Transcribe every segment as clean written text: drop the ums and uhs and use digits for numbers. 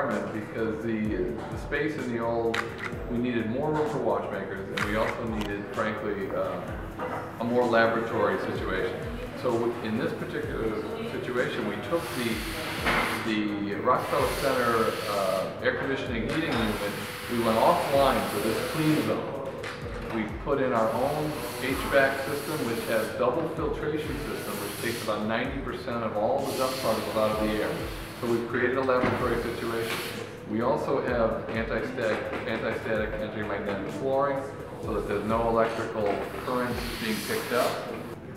environment because the space in the old, we needed more room for watchmakers, and we also needed, frankly, a more laboratory situation. So in this particular situation, we took the Rockefeller Center air conditioning heating unit, we went offline for this clean zone. We put in our own HVAC system, which has double filtration system, which takes about 90% of all the dust particles out of the air. So we've created a laboratory situation. We also have anti-static anti-magnetic flooring, so that there's no electrical currents being picked up.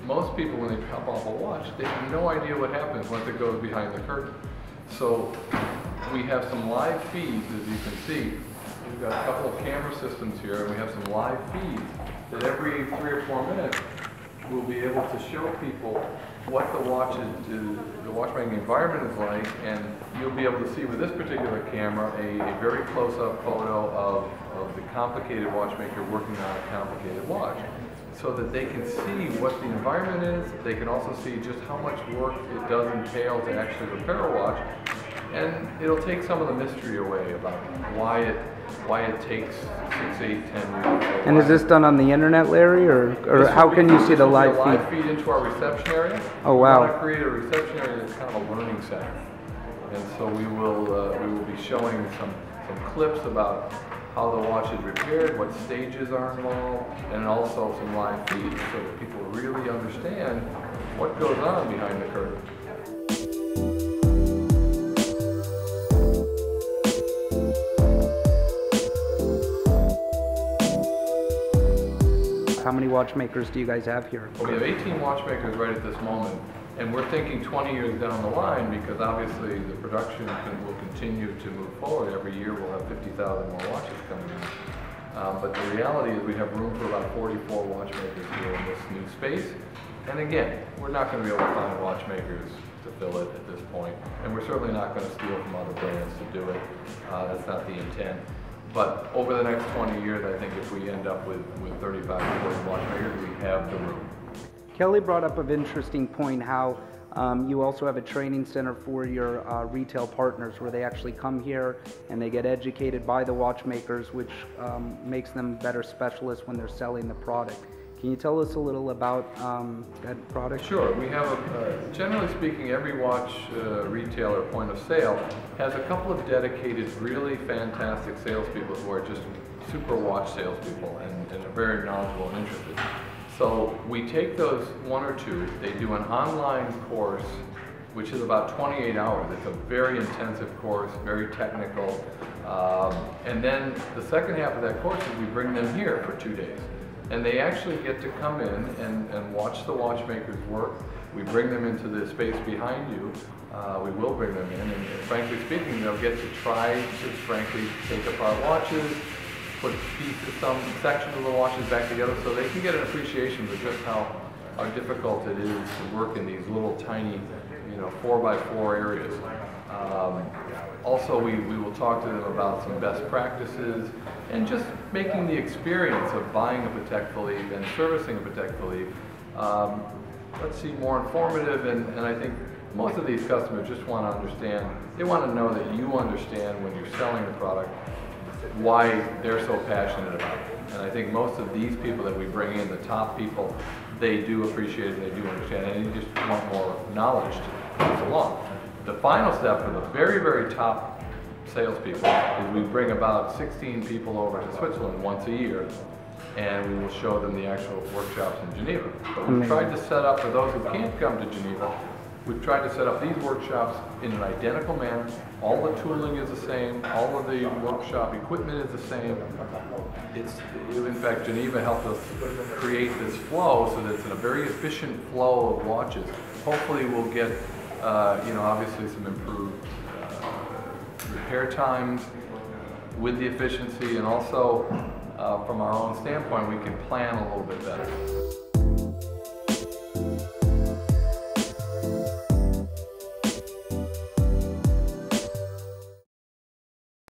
Most people, when they pop off a watch, they have no idea what happens once it goes behind the curtain. So we have some live feeds, as you can see. We've got a couple of camera systems here, and we have some live feeds that every 3 or 4 minutes we'll be able to show people what the watchmaking environment is like, and you'll be able to see with this particular camera a very close-up photo of the complicated watchmaker working on a complicated watch, so that they can see what the environment is. They can also see just how much work it does entail to actually repair a watch, and it'll take some of the mystery away about why it takes 6, 8, 10 years. And is this done on the internet, Larry, or how can you see the live feed? Live feed into our reception area. Oh wow! We want to create a reception area that's kind of a learning center, and so we will be showing some clips about how the watch is repaired, what stages are involved, and also some live feeds so that people really understand what goes on behind the curtain. How many watchmakers do you guys have here? Well, we have 18 watchmakers right at this moment, and we're thinking 20 years down the line, because obviously the production will continue to move forward. Every year we'll have 50,000 more watches coming in. But the reality is we have room for about 44 watchmakers here in this new space. And again, we're not going to be able to find watchmakers to fill it at this point, and we're certainly not going to steal from other brands to do it. That's not the intent. But over the next 20 years, I think if we end up with 35 to 40 watchmakers, we have the room. Kelly brought up an interesting point, how you also have a training center for your retail partners, where they actually come here and they get educated by the watchmakers, which makes them better specialists when they're selling the product. Can you tell us a little about that product? Sure. We have, generally speaking, every watch retailer point of sale has a couple of dedicated, really fantastic salespeople who are just super watch salespeople and are very knowledgeable and interested. So we take those 1 or 2, they do an online course, which is about 28 hours. It's a very intensive course, very technical. And then the second half of that course is we bring them here for 2 days. And they actually get to come in and watch the watchmakers work. We bring them into the space behind you. We will bring them in, and frankly speaking, they'll get to try to frankly take apart watches, put pieces, some sections of the watches back together, so they can get an appreciation for just how difficult it is to work in these little tiny, 4x4 areas. Also, we will talk to them about some best practices and just making the experience of buying a Patek Philippe and servicing a Patek Philippe, more informative, and I think most of these customers just want to understand, they want to know that you understand when you're selling the product why they're so passionate about it. And I think most of these people that we bring in, the top people, they do appreciate it, they do understand it, and you just want more knowledge to pass along. The final step for the very, very top salespeople is we bring about 16 people over to Switzerland once a year, and we will show them the actual workshops in Geneva. But we've tried to set up, for those who can't come to Geneva, we've tried to set up these workshops in an identical manner. All the tooling is the same, all of the workshop equipment is the same. In fact, Geneva helped us create this flow so that it's a very efficient flow of watches. Hopefully we'll get obviously some improved repair times with the efficiency, and also from our own standpoint, we can plan a little bit better.